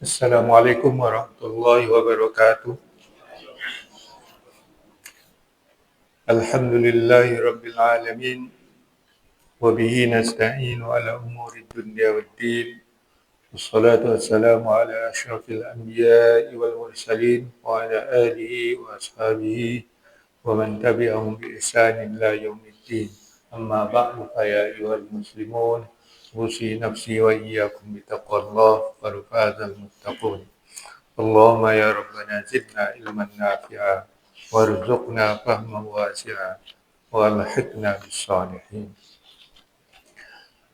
Assalamualaikum warahmatullahi wabarakatuh. Alhamdulillahi rabbil alamin. Wa bihi nasta'inu ala umuri dunya waddin. Wassalatu wassalamu ala asyrafil anbiya'i wal mursalin wa ala alihi wa ashabihi wa man tabi'ahum bi ihsanin ila yaumiddin. Amma ba'du fa ya ayyuhal muslimun usi nafsi wa iyyakum bi taqwallah wa fazal muttaqun. Allahumma ya Rabbana zidna ilman nafi'a warzuqna fahman wasi'a wa alhiqna bis salihin.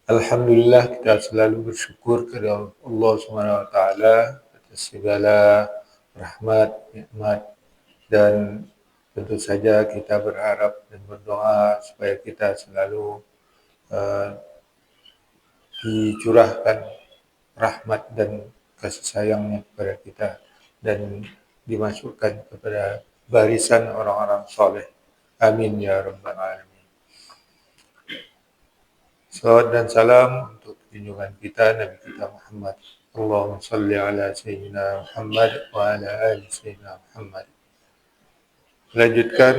Alhamdulillah, kita selalu bersyukur kepada Allah Subhanahu wa taala atas segala rahmat, nikmat, dan tentu saja kita berharap dan berdoa supaya kita selalu dicurahkan rahmat dan kasih sayangnya kepada kita dan dimasukkan kepada barisan orang-orang soleh. Amin ya rabbal alamin. Salawat dan salam untuk junjungan kita Nabi kita Muhammad. Allahumma salli ala sayyidina Muhammad wa ala ali sayyidina Muhammad. Lanjutkan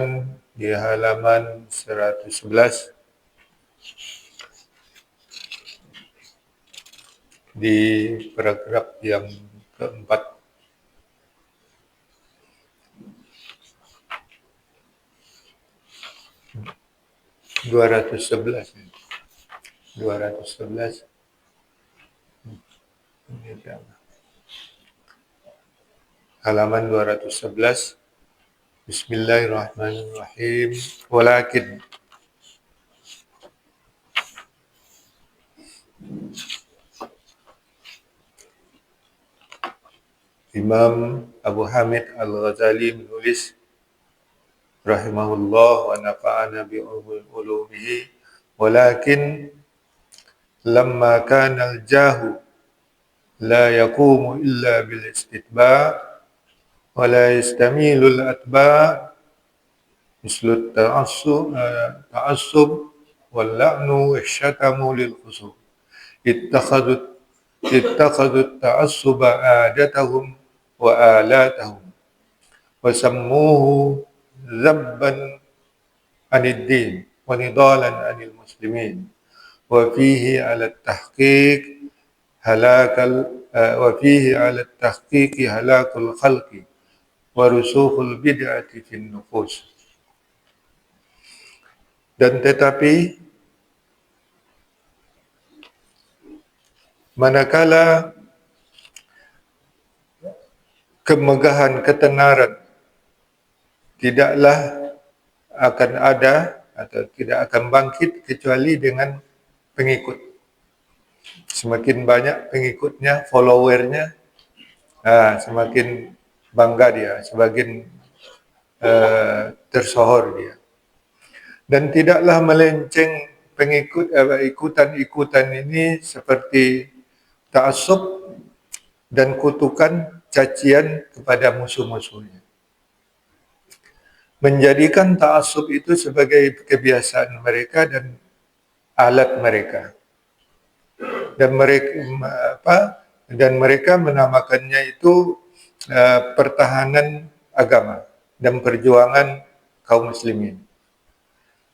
di halaman 111 di paragraf yang keempat. Halaman 211. Bismillahirrahmanirrahim. Walakin Imam Abu Hamid Al-Ghazali menulis rahimahullah wa nafa'ana bi ulumihi, walakin lamma kana al-jahu la yaqumu illa bil istitba' wa la yastamilu al-atba' mislu ta'assub wal la'nu wasyatamu lil khusum ittakhadhu ta'assuba adatahum wa alatahum wa sammuhu zabban anid din wa nidalan anil muslimin wa fihi ala tahqiq halakul khalqi wa rusukhul bid'ati fin nufus. Dan tetapi manakala kemegahan ketenaran tidaklah akan ada atau tidak akan bangkit kecuali dengan pengikut. Semakin banyak pengikutnya, followernya, semakin bangga dia, semakin tersohor dia. Dan tidaklah melenceng ikutan-ikutan ini seperti ta'assub dan kutukan, cacian kepada musuh-musuhnya. Menjadikan ta'assub itu sebagai kebiasaan mereka dan alat mereka. Dan mereka menamakannya itu pertahanan agama dan perjuangan kaum muslimin.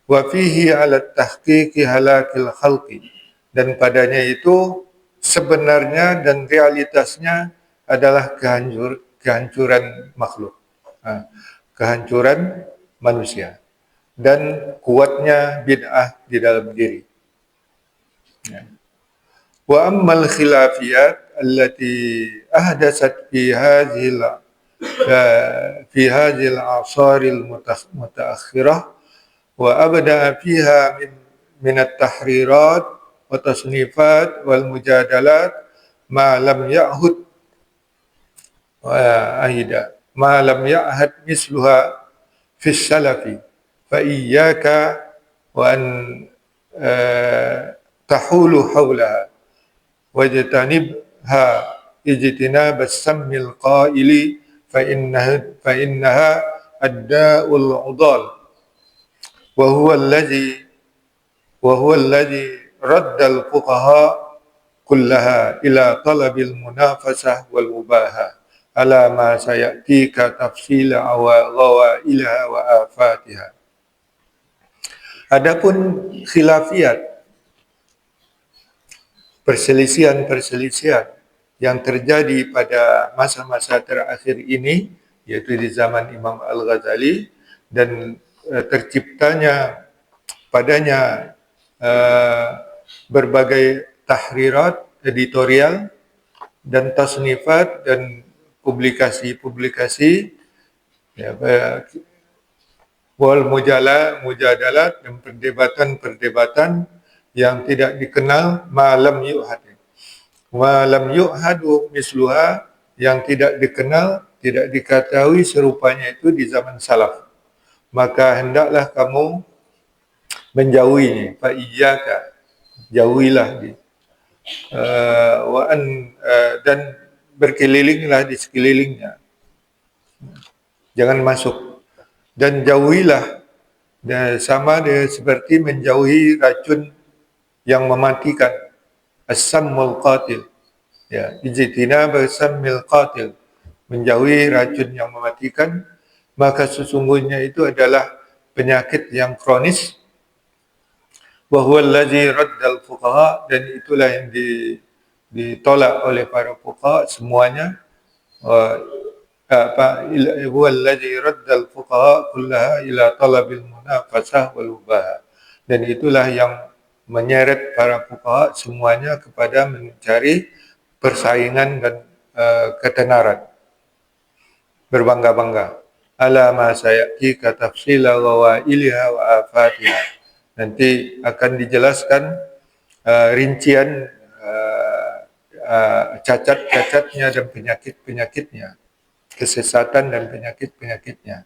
Wa fihi ala tahqiqi halakil khalqi, dan padanya itu sebenarnya dan realitasnya adalah kehancuran makhluk, kehancuran manusia dan kuatnya bid'ah di dalam diri. Wa ammal khilafiyat allati ahdasat fi hadhihi al-a'sar al-mutaakhirah wa abda fiha min at-tahrirat wa tasnifat wal mujadalat ma lam ya'hud ma lam ya'had misluha fi salafi fa iyyaka wa an tahulu hawlaha wajtanibha ijtinab as-sammil qaili fa innaha ad-da'ul 'udal wa huwa alladhi radda al-fuqaha kullaha ila talabil munafasah wal mubaha ala ma sayatika tafsila ghawailaha wa afatiha. Adapun khilafiyat, perselisihan-perselisihan yang terjadi pada masa-masa terakhir ini, yaitu di zaman Imam Al-Ghazali, dan terciptanya padanya berbagai tahrirat editorial dan tasnifat dan publikasi-publikasi, ya, wal mujadalat dan perdebatan-perdebatan yang tidak dikenal malam yu'hadu misluha, yang tidak dikenal, tidak diketahui serupanya itu di zaman salaf. Maka hendaklah kamu menjauhinya. Fa iyyaka, jauhilah dan berkelilinglah di sekelilingnya. Jangan masuk. Dan jauhilah, dan sama dia seperti menjauhi racun yang mematikan, as-sammul qatil, ya, ijtinab as-sammil qatil, menjauhi racun yang mematikan. Maka sesungguhnya itu adalah penyakit yang kronis. Wa huwa allazi raddal fuqaha, dan itulah yang ditolak oleh para fuqaha semuanya. Huwa allazi raddal fuqaha kullaha ila talabil munafasah wal mubaha, dan itulah yang menyeret para fuqaha semuanya kepada mencari persaingan dan ketenaran, berbangga-bangga. Ala ma sayati ka tafsila ghawailiha wa afatiha, nanti akan dijelaskan rincian cacat-cacatnya dan penyakit-penyakitnya, kesesatan dan penyakit-penyakitnya.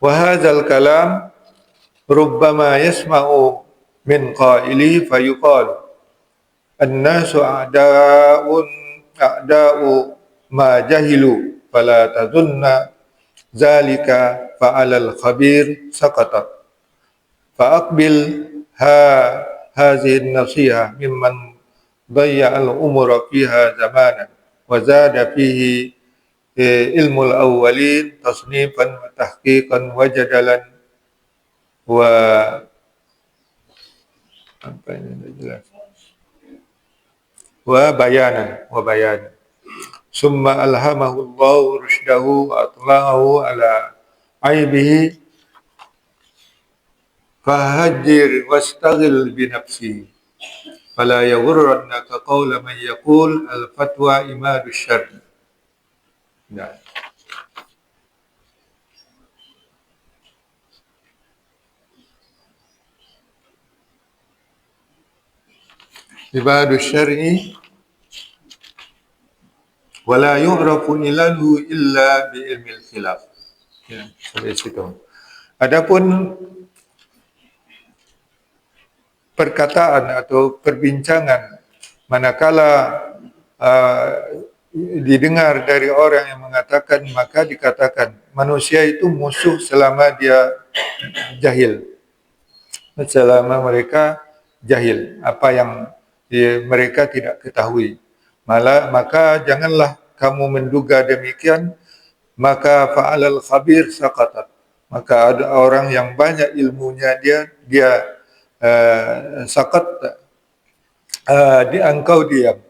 Wa hadzal kalam rubbama yasma'u min qaili fayuqal an-nasu a'da'u ma jahilu fala tadunna zalika fa'alal khabir saqata fa'aqbil hadhihi an-nasiha mimman dayya'al umura fiha zamanan wa zada fihi ilmul awwalin tasnifan wa tahqiqan wa jadalan wa apa ini jelas wa bayanan summa alhamahu Allahu rusydahu wa atla'ahu ala aibihi fahajjir wastaghil bi nafsihi fala yaghurrannaka qawla man yaqul al fatwa imadu syarr. Nah, ibadu syar'i wala yu'rafu ilalu illa bi ilmil khilaf. Ya, sampai situ. Adapun perkataan atau perbincangan manakala didengar dari orang yang mengatakan, maka dikatakan manusia itu musuh selama dia jahil, selama mereka jahil, apa yang mereka tidak ketahui. Maka janganlah kamu menduga demikian. Maka fa'alal khabir saqatat, maka ada orang yang banyak ilmunya dia saqat, engkau diam.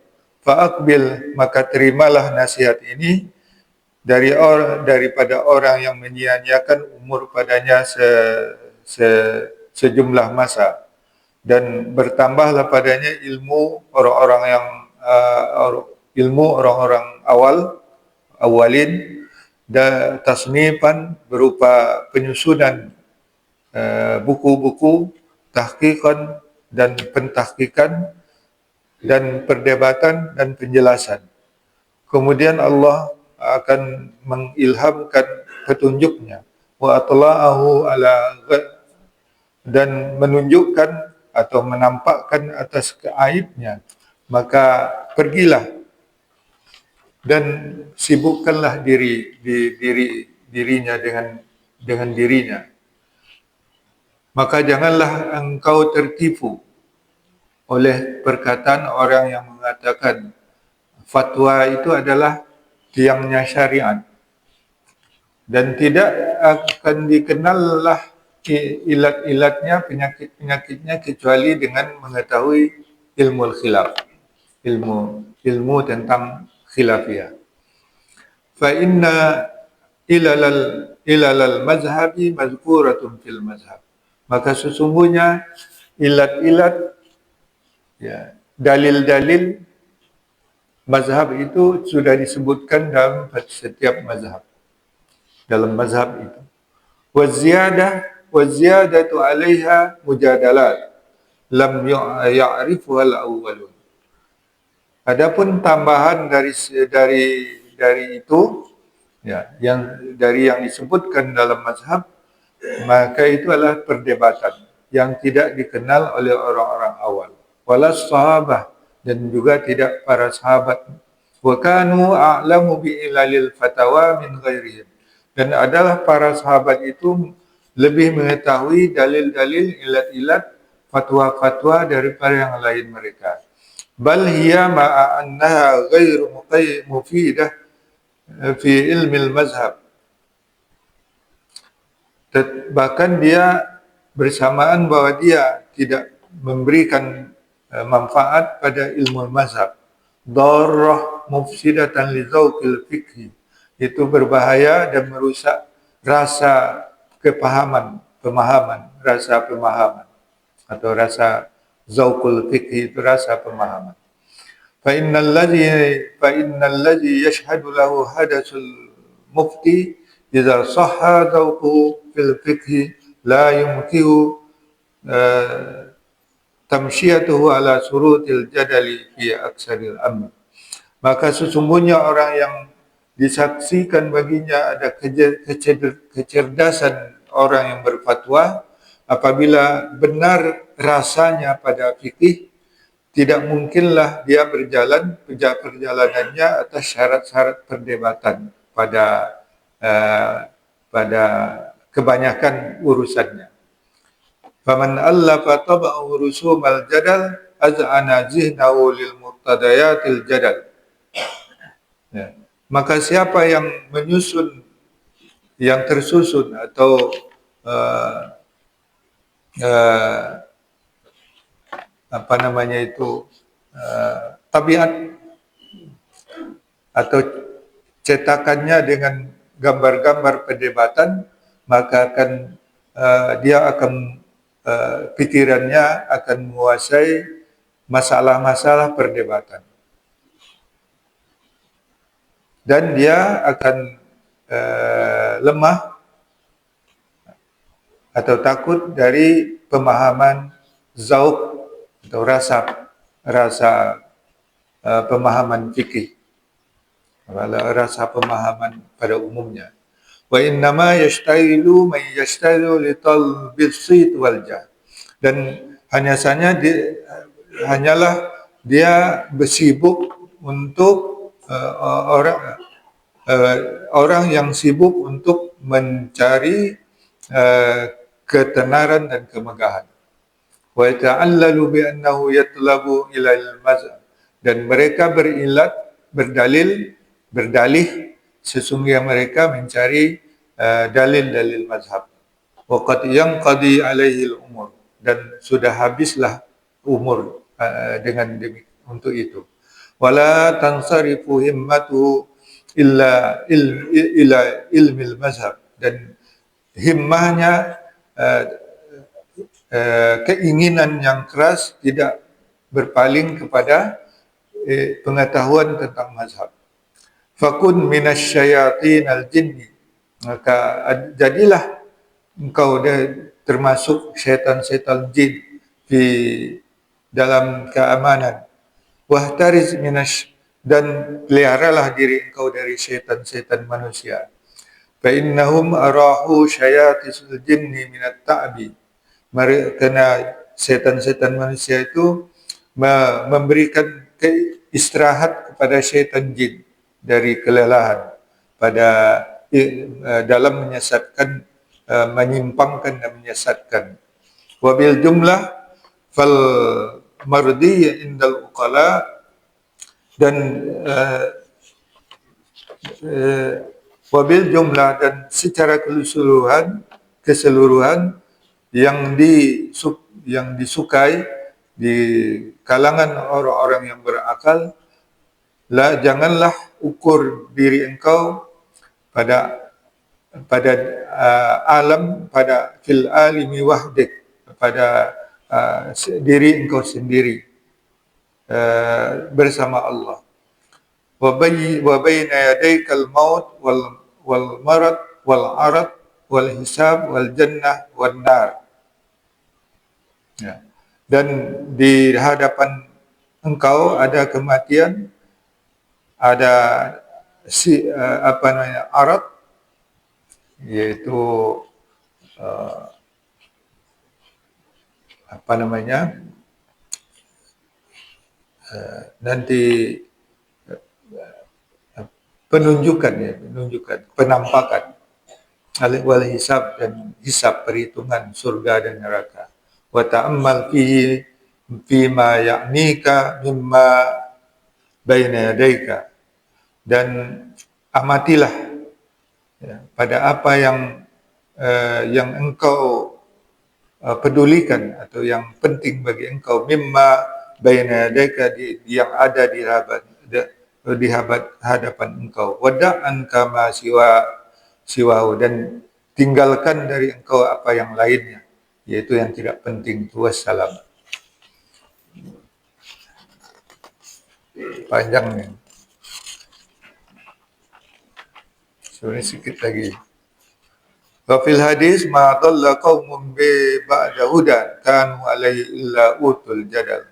Fa'aqbil, maka terimalah nasihat ini daripada orang yang menyia-nyiakan umur padanya sejumlah masa, dan bertambahlah padanya ilmu orang-orang awalin, dan tasnifan berupa penyusunan buku-buku, tahqiqan dan pentahqiqan, dan perdebatan dan penjelasan. Kemudian Allah akan mengilhamkan petunjuknya, wa atla'ahu ala, dan menunjukkan atau menampakkan atas keaibnya. Maka pergilah dan sibukkanlah dirinya dengan dirinya. Maka janganlah engkau tertipu oleh perkataan orang yang mengatakan fatwa itu adalah tiangnya syariat, dan tidak akan dikenallah ilat-ilatnya, penyakit-penyakitnya, kecuali dengan mengetahui ilmu khilaf, ilmu tentang khilafiyah. Fa inna ilalal mazhabi mazkuratun fil mazhab. Maka sesungguhnya ilat-ilat, ya, dalil-dalil mazhab itu sudah disebutkan dalam setiap mazhab, dalam mazhab itu. Waziyadatu alaiha mujadalat lam ya'rifuha al-awwalun. Adapun tambahan dari itu, ya, yang disebutkan dalam mazhab, maka itu adalah perdebatan yang tidak dikenal oleh orang-orang awal, wala sahabah, dan juga tidak para sahabat. Wa kanu a'lamu bi ilalil fatawa min ghairihim, dan adalah para sahabat itu lebih mengetahui dalil-dalil, ilat-ilat, fatwa-fatwa daripada yang lain mereka. Bal hiya ma'a annaha ghairu mufidah fi ilmi al-mazhab. Bahkan dia bersamaan bahwa dia tidak memberikan manfaat pada ilmu mazhab. Darrah mufsidatan li dzauqil fiqhi, itu berbahaya dan merusak rasa pemahaman, rasa pemahaman, atau rasa zauqul fiqhi, itu rasa pemahaman. Fa innal ladzi yashhadu lahu hadasul mufti idza sahha dzauqu fil fiqhi la yumkihu tamshiyatuhu ala surutil jadali fi aksaril amr. Maka sesungguhnya orang yang disaksikan baginya ada kecerdasan orang yang berfatwa, apabila benar rasanya pada fikih, tidak mungkinlah dia perjalanannya atas syarat-syarat perdebatan pada kebanyakan urusannya. Faman allafa taba'u rusumal jadal az'ana zihnahu lil muqtadayatil jadal. Ya. Maka siapa yang tersusun atau tabiat atau cetakannya dengan gambar-gambar perdebatan, maka dia akan pikirannya akan menguasai masalah-masalah perdebatan, dan dia akan lemah atau takut dari pemahaman zauq atau rasa pemahaman fikih, rasa pemahaman pada umumnya. Wa innama yashtailu man yashtailu li talbis sit wal jah. Dan hanyalah dia bersibuk untuk orang yang sibuk untuk mencari ketenaran dan kemegahan. Wa ta'allalu bi annahu yatlabu ila al-mazhab, dan mereka berdalih sesungguhnya mereka mencari dalil-dalil mazhab. Wa qad yanqadi alaihi al-umur, dan sudah habislah umur untuk itu. Wala tansarifu himmatu illa ilmil mazhab, dan himmahnya, keinginan yang keras tidak berpaling kepada pengetahuan tentang mazhab. Fakun minasyayatin al-jinni, maka jadilah engkau termasuk syaitan-syaitan jin di dalam keamanan. Wahtariz dan peliharalah diri engkau dari syaitan-syaitan manusia. Fa innahum arahu syayatil jinni minat ta'bi, karena syaitan-syaitan manusia itu memberikan istirahat kepada syaitan jin dari kelelahan dalam menyesatkan, menyimpangkan dan menyesatkan. Wabil jumlah fal mardiyya indal uqala, dan wabil jumlah, dan secara keseluruhan yang disukai di kalangan orang-orang yang berakal. Janganlah ukur diri engkau pada alam, pada fil alimi wahdik, pada diri engkau sendiri bersama Allah. Wa baina yadaykal maut wal marad wal arad wal hisab wal jannah wan nar. Ya. Dan di hadapan engkau ada kematian, ada arad, yaitu nanti penunjukan, penampakan, wal hisab, dan hisab, perhitungan surga dan neraka. Wa ta'ammal fi ma ya'nika mimma baina yadayka, dan amatilah pada apa yang engkau pedulikan atau yang penting bagi engkau, mimma baina yadayka, yang ada di hadapan engkau. Wada'an kama siwahu, dan tinggalkan dari engkau apa yang lainnya, yaitu yang tidak penting. Wassalam. Panjang nih. Sebenarnya sedikit lagi. Wa fil hadis ma dhalla qaumun bi ba'da huda kanu alaihi illa utul jadal.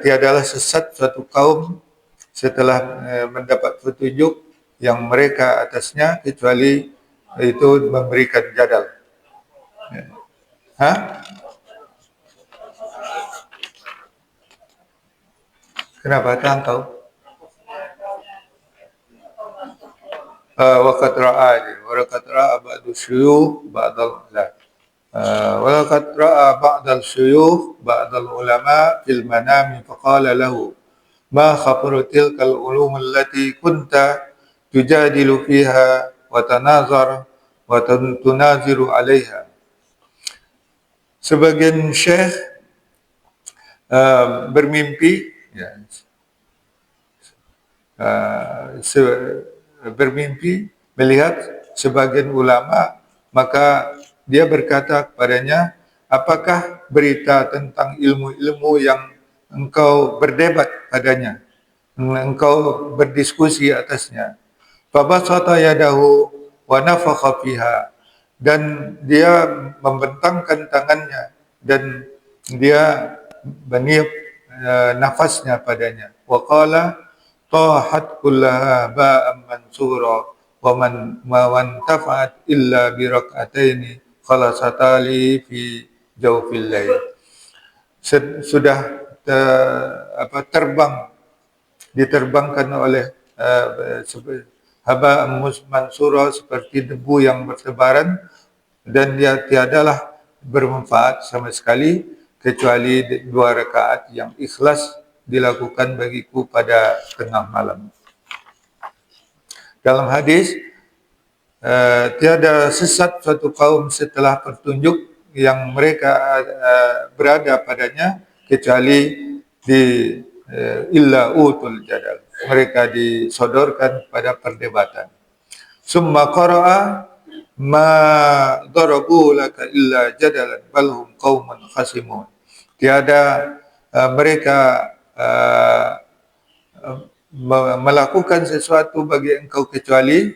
Tiadalah sesat suatu kaum setelah mendapat petunjuk yang mereka atasnya, kecuali itu memberikan jadal. Kenapa tahu? Waqad ra'a ba'du syuyukh ba'dal walaqad ra'a ba'dal syuyukh ba'dal ulama fil manami faqala lahu ma khabaru tilkal ulum allati kunta tujadilu fiha wa tanazar wa tunaziru 'alaiha. Sebagian syekh bermimpi, bermimpi melihat sebagian ulama, maka dia berkata kepadanya, apakah berita tentang ilmu-ilmu yang engkau berdebat padanya, engkau berdiskusi atasnya? Fabasata yadahu wa nafakha fiha, dan dia membentangkan tangannya dan dia meniup nafasnya padanya. Wa qala tahat kullaha ba'am mansura wa man tafa'at illa bi rak'ataini khalasatali fi jawfil lail. Sudah diterbangkan oleh haba mansura, seperti debu yang bertebaran, dan dia tiadalah bermanfaat sama sekali kecuali 2 rakaat yang ikhlas dilakukan bagiku pada tengah malam. Dalam hadis, tiada sesat suatu kaum setelah petunjuk yang mereka berada padanya, kecuali illa utul jadal, mereka disodorkan pada perdebatan. Summa qara'a ma darabu laka illa jadalan balhum qauman khasimun. Tiada mereka melakukan sesuatu bagi engkau kecuali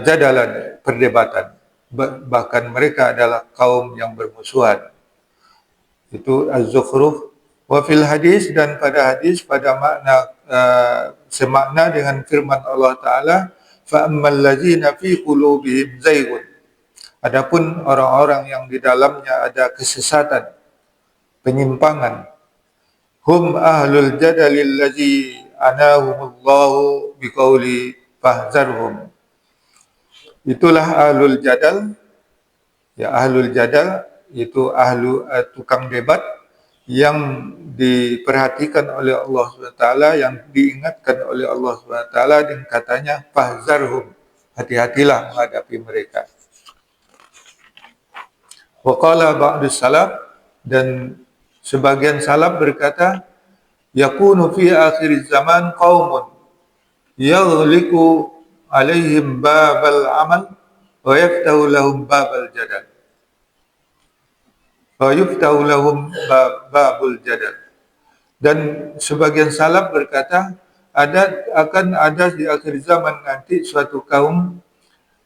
jadalan, perdebatan. Bahkan mereka adalah kaum yang bermusuhan. Itu Az-Zukhruf. Wa fil hadis, dan pada hadis pada makna semakna dengan firman Allah Ta'ala, fa ammal ladzina fi qulubihim zaygun. Adapun orang-orang yang di dalamnya ada kesesatan, penyimpangan, hum ahlul jadalil ladzi anahumullahu biqauli fahzarhum. Itulah ahlul jadal, ya ahlul jadal, itu tukang debat yang diperhatikan oleh Allah SWT, yang diingatkan oleh Allah SWT dengan katanya fahzarhum, hati-hatilah menghadapi mereka. Wa qala ba'du salaf, dan sebagian salaf berkata, yakunu fi akhir zaman qaumun yaghliqu alaihim babal amal wa yaftahu lahum babal jadal. Wa yuftahu lahum babul jadal. Dan sebagian salaf berkata, akan ada di akhir zaman nanti suatu kaum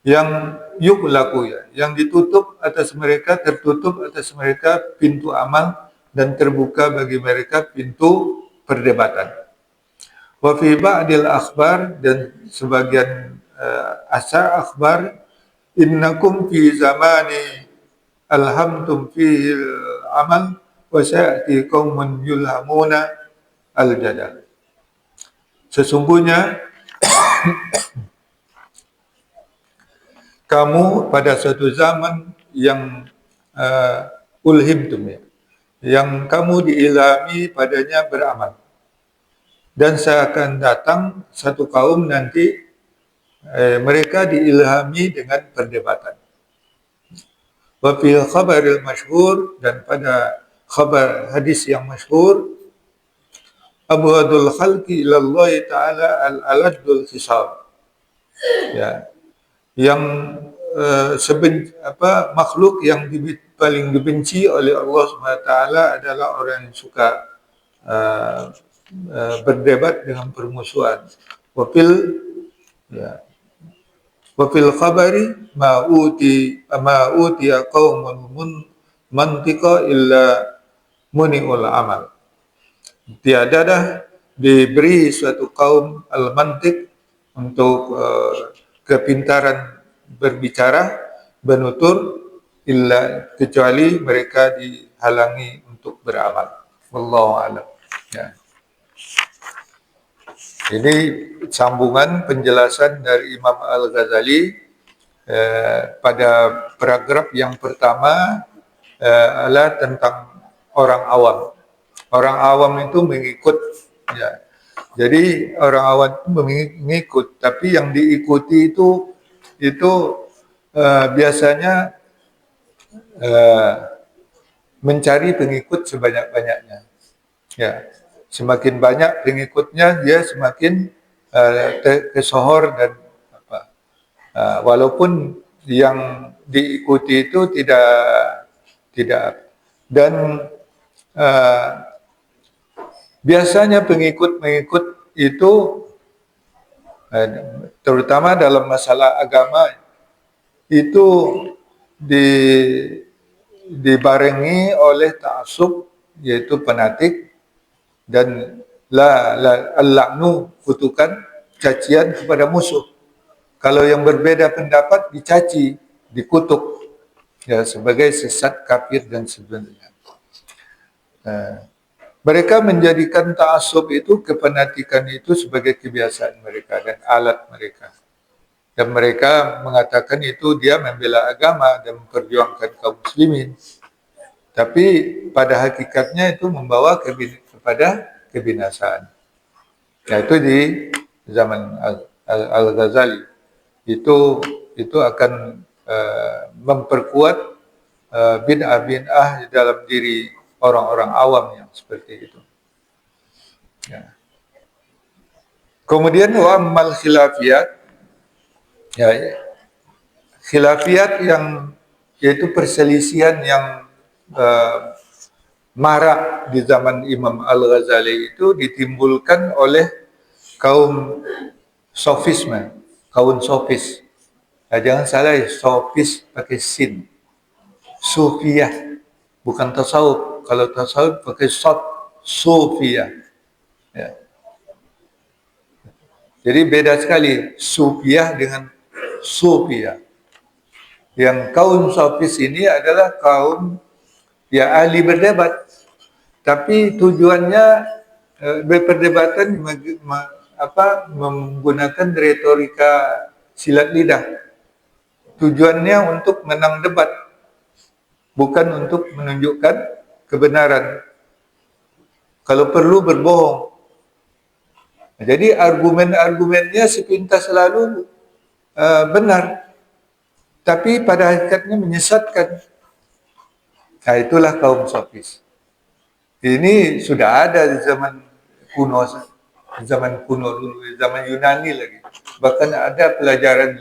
yang yughlaqu, yang tertutup atas mereka pintu amal dan terbuka bagi mereka pintu perdebatan. Wa fi ba'dil akhbar, dan sebagian asar akhbar, innakum fi zamani alhamtum fihi amal wa sayati qaumun yulhamuna al-jadal. Sesungguhnya kamu pada suatu zaman yang ulhimtum, yang kamu diilhami padanya beramal, dan seakan datang satu kaum nanti mereka diilhami dengan perdebatan. Wa fil khabaril masyhur, dan pada khabar hadis yang masyhur, abghadul khalqi ilallahi ta'ala al-aladul hisab, ya, yang makhluk yang paling dibenci oleh Allah SWT adalah orang yang suka berdebat dengan permusuhan. Wa fil khabari ma utiya qaumun mantiqa illa muni'ul amal. Tiada dah diberi suatu kaum al-mantiq untuk kepintaran berbicara, bernutur, kecuali mereka dihalangi untuk beramal. Wallahu a'lam. Ya. Ini sambungan penjelasan dari Imam Al-Ghazali pada paragraf yang pertama adalah tentang orang awam. Orang awam itu mengikut, ya. Jadi orang awam itu mengikut, tapi yang diikuti itu biasanya mencari pengikut sebanyak-banyaknya. Ya. Semakin banyak pengikutnya, dia semakin tersohor dan walaupun yang diikuti itu tidak dan biasanya pengikut itu terutama dalam masalah agama itu dibarengi oleh ta'assub, yaitu fanatik, dan al-la'nu, kutukan, cacian kepada musuh. Kalau yang berbeda pendapat dicaci, dikutuk, ya, sebagai sesat, kafir, dan sebagainya. Mereka menjadikan ta'assub itu, kepenatikan itu, sebagai kebiasaan mereka dan alat mereka. Dan mereka mengatakan itu dia membela agama dan memperjuangkan kaum muslimin. Tapi pada hakikatnya itu membawa kepada kebinasaan. Yaitu di zaman Al-Ghazali itu akan memperkuat bid'ah dalam diri orang-orang awam yang seperti itu. Ya. Kemudian wa ammal khilafiyat, ya, khilafiyat yang yaitu perselisihan yang marak di zaman Imam Al-Ghazali itu ditimbulkan oleh kaum sofisme, kaum sofis. Jangan salah, sofis pakai sin. Sufiyah, bukan tasawuf. Kalau tasawuf pakai sod, sufiyah. Ya. Jadi beda sekali sufiyah dengan sufiyah. Yang kaum sofis ini adalah kaum ya ahli berdebat, tapi tujuannya berperdebatan menggunakan retorika silat lidah. Tujuannya untuk menang debat. bukan untuk menunjukkan kebenaran. Kalau perlu berbohong. Jadi argumen-argumennya sepintas selalu benar, tapi pada hakikatnya menyesatkan. Nah, itulah kaum sofis. Ini sudah ada di zaman kuno dulu, zaman Yunani lagi. Bahkan ada pelajaran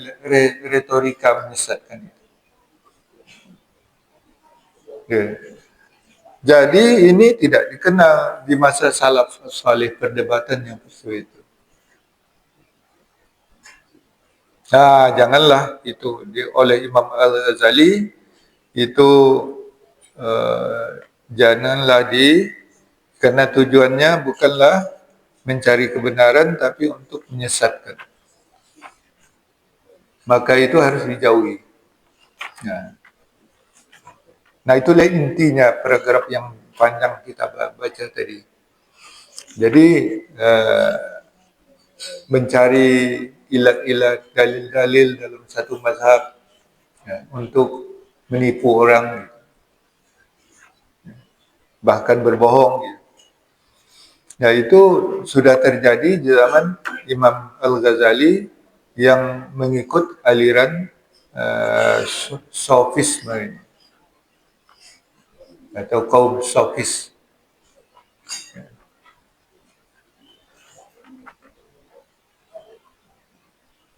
retorika menyesatkan itu. Ya. Jadi ini tidak dikenal di masa salaf salih perdebatan yang seperti itu. Nah, janganlah itu oleh Imam Al-Ghazali itu janganlah karena tujuannya bukanlah mencari kebenaran tapi untuk menyesatkan. Maka itu harus dijauhi. Nah, itulah intinya paragraf yang panjang kita baca tadi. Jadi mencari ilat-ilat dalil-dalil dalam satu mazhab untuk menipu orang, bahkan berbohong. Ya, itu sudah terjadi di zaman Imam Al-Ghazali yang mengikut aliran sofisme ini, atau kaum sofis.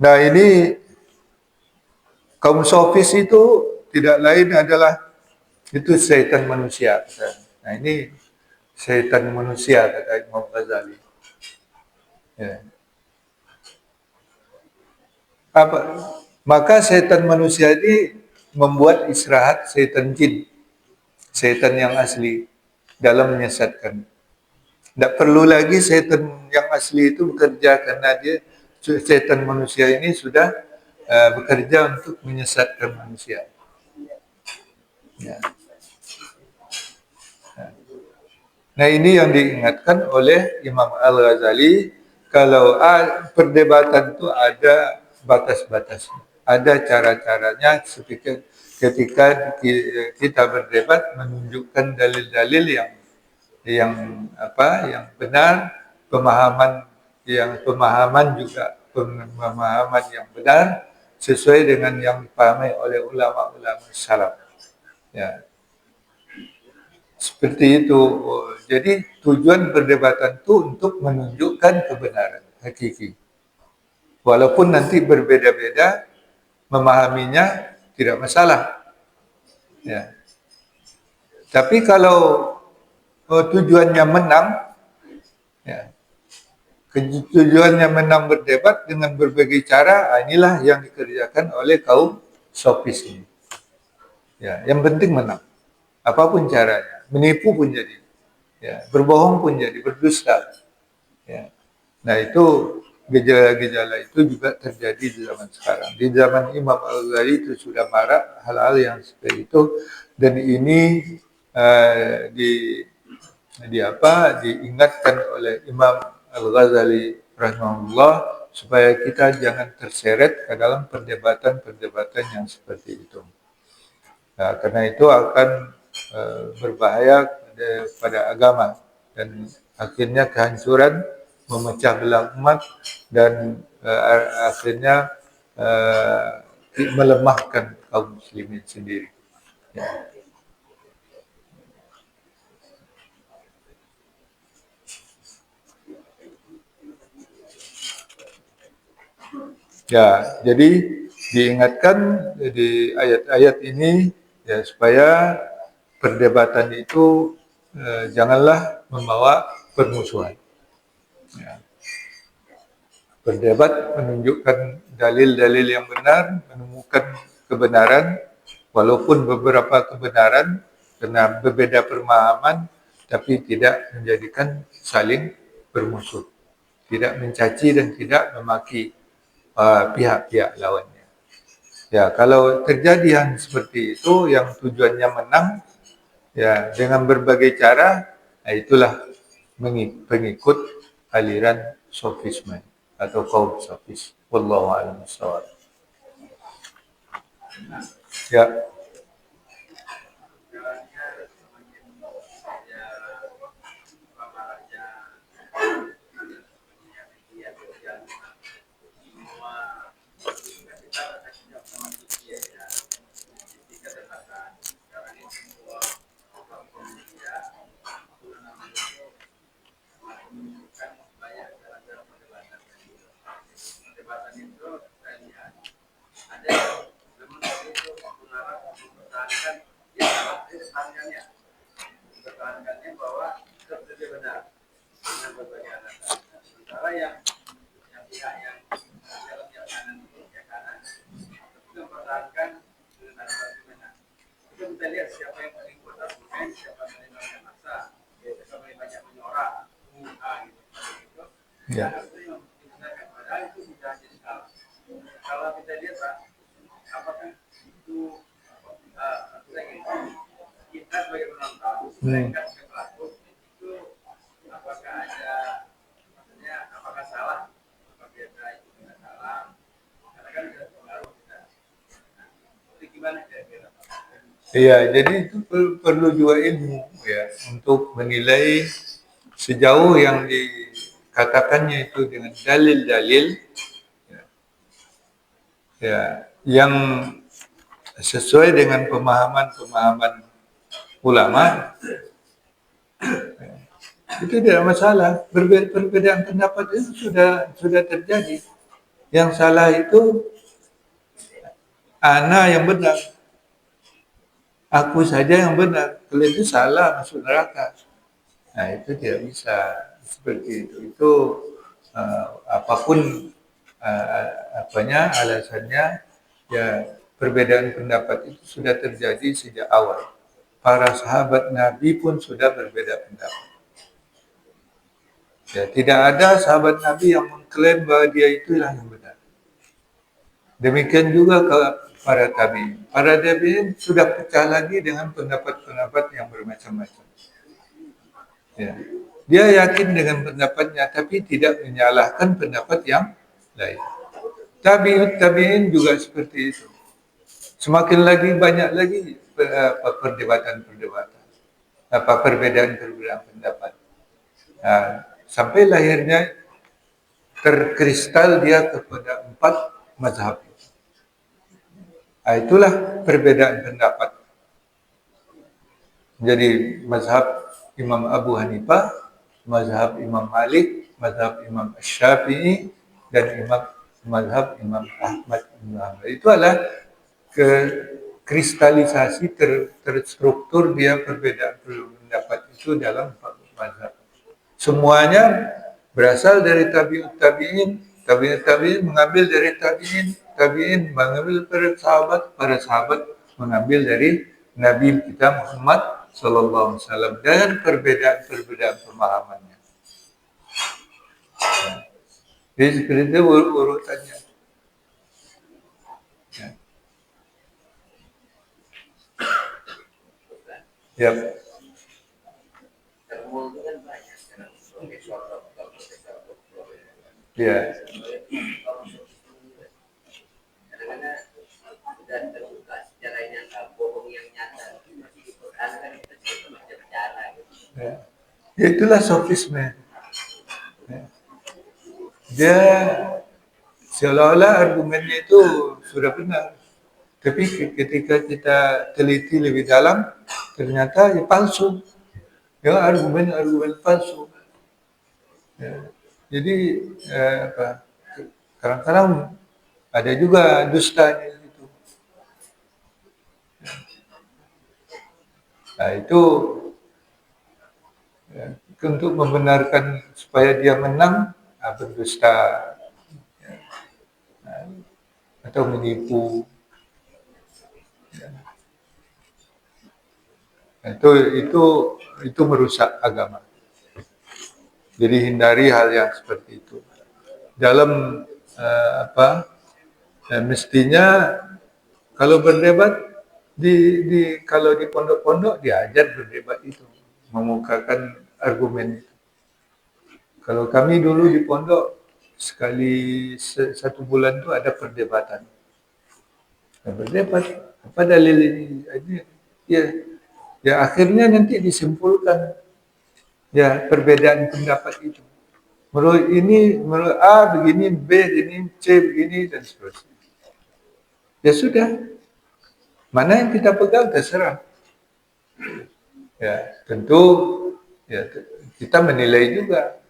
Nah, ini kaum sofis itu tidak lain adalah itu setan manusia. Nah, ini setan manusia kata Imam Ghazali. Ya. Maka setan manusia ini membuat istirahat setan jin, setan yang asli dalam menyesatkan. Tidak perlu lagi setan yang asli itu bekerja karena setan manusia ini sudah bekerja untuk menyesatkan manusia. Ya. Nah, ini yang diingatkan oleh Imam Al-Ghazali, kalau perdebatan itu ada batas-batasnya, ada cara-caranya. Ketika kita berdebat menunjukkan dalil-dalil yang benar, pemahaman juga pemahaman yang benar sesuai dengan yang dipahami oleh ulama-ulama salaf. Ya. Seperti itu. Jadi tujuan perdebatan itu untuk menunjukkan kebenaran hakiki. Walaupun nanti berbeda-beda memahaminya, tidak masalah. Ya. Tapi kalau tujuannya menang, ya, tujuannya menang berdebat dengan berbagai cara, inilah yang dikerjakan oleh kaum sofis ini. Ya, yang penting menang, apapun caranya. Menipu pun jadi, ya, berbohong pun jadi, berdusta. Ya. Nah, itu gejala-gejala itu juga terjadi di zaman sekarang. Di zaman Imam Al-Ghazali itu sudah marak hal-hal yang seperti itu, dan ini diingatkan oleh Imam Al-Ghazali rahimahullah supaya kita jangan terseret ke dalam perdebatan-perdebatan yang seperti itu. Nah, karena itu akan berbahaya pada agama dan akhirnya kehancuran, memecah belah umat, dan akhirnya melemahkan kaum muslimin sendiri. Ya. Ya, jadi diingatkan di ayat-ayat ini ya, supaya perdebatan itu janganlah membawa permusuhan. Ya. Berdebat menunjukkan dalil-dalil yang benar, menemukan kebenaran, walaupun beberapa kebenaran karena berbeda pemahaman, tapi tidak menjadikan saling bermusuh, tidak mencaci dan tidak memaki pihak-pihak lawannya. Ya, kalau terjadi yang seperti itu, yang tujuannya menang, ya, dengan berbagai cara, itulah pengikut aliran sofisme atau kaum sofis. Wallahu a'lam bishawab. Ya. Ya. Hmm. Iya, jadi itu perlu juga ilmu ya untuk menilai sejauh yang dikatakannya itu dengan dalil-dalil ya yang sesuai dengan pemahaman-pemahaman ulama itu tidak masalah. Perbedaan pendapat itu sudah terjadi. Yang salah itu ana yang benar, aku saja yang benar. Kalau itu salah masuk neraka. Nah itu tidak bisa seperti itu. Itu apapun apanya alasannya ya perbedaan pendapat itu sudah terjadi sejak awal. Para sahabat Nabi pun sudah berbeda pendapat. Ya, tidak ada sahabat Nabi yang mengklaim bahwa dia itulah yang benar. Demikian juga ke para tabi'in. Para tabi'in sudah pecah lagi dengan pendapat-pendapat yang bermacam-macam. Ya. Dia yakin dengan pendapatnya, tapi tidak menyalahkan pendapat yang lain. Tabi'in juga seperti itu. Semakin lagi banyak lagi perdebatan-perdebatan, perbedaan-perbedaan pendapat. Nah, sampai lahirnya terkristal dia kepada 4 mazhab. Nah, itulah perbedaan pendapat. Jadi mazhab Imam Abu Hanifah, mazhab Imam Malik, mazhab Imam Syafi'i, dan mazhab Imam Ahmad bin Hanbal. Itu adalah kristalisasi terstruktur dia perbedaan pendapat itu dalam 4 mazhab. Semuanya berasal dari tabi'in, tabi'in mengambil dari tabi'in mengambil para sahabat mengambil dari Nabi kita Muhammad Sallallahu Alaihi Wasallam dengan perbedaan pemahamannya. Jadi seperti itu urutannya. Ya. Ya. Ya. Itulah sofisme. Ya. Dia seolah-olah argumennya itu sudah benar. Tapi ketika kita teliti lebih dalam, ternyata ya palsu. Ya argumen palsu. Ya. Jadi kadang-kadang ada juga dustanya itu. Nah itu ya, untuk membenarkan supaya dia menang berdusta ya, atau menipu. Ya. Itu merusak agama. Jadi hindari hal yang seperti itu. Dalam mestinya kalau berdebat kalau di pondok-pondok diajar berdebat itu, mengemukakan argumen itu. Kalau kami dulu di pondok sekali 1 bulan itu ada perdebatan. Berdebat apa dalil ini? Ya, ya akhirnya nanti disimpulkan ya perbedaan pendapat itu. Menurut A begini, B begini, C begini dan seterusnya. Ya sudah, mana yang kita pegang terserah. Ya tentu ya kita menilai juga.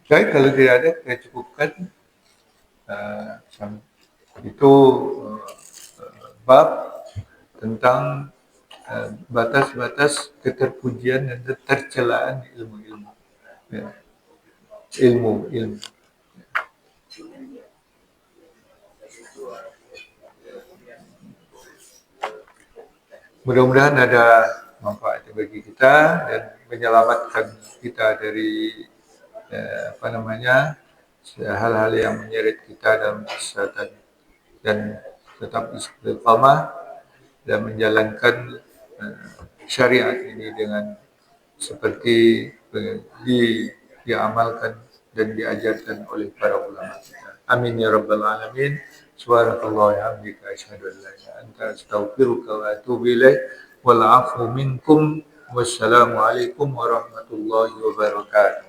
Baik, kalau tidak ada kita cukupkan itu bab tentang batas-batas keterpujian dan ketercelaan ilmu-ilmu. Ya, ilmu. Mudah-mudahan ada manfaatnya bagi kita dan menyelamatkan kita dari hal-hal yang menyeret kita dalam kesesatan dan tetap istiqamah dan menjalankan syariat ini dengan seperti diamalkan dan diajarkan oleh para ulama kita. Amin ya rabbal alamin. Subhanakallah wa hamdika asyhadu an la ilaha illa anta astaghfiruka wa atubu ilaik. Wal afu minkum. Wassalamu alaikum warahmatullahi wabarakatuh.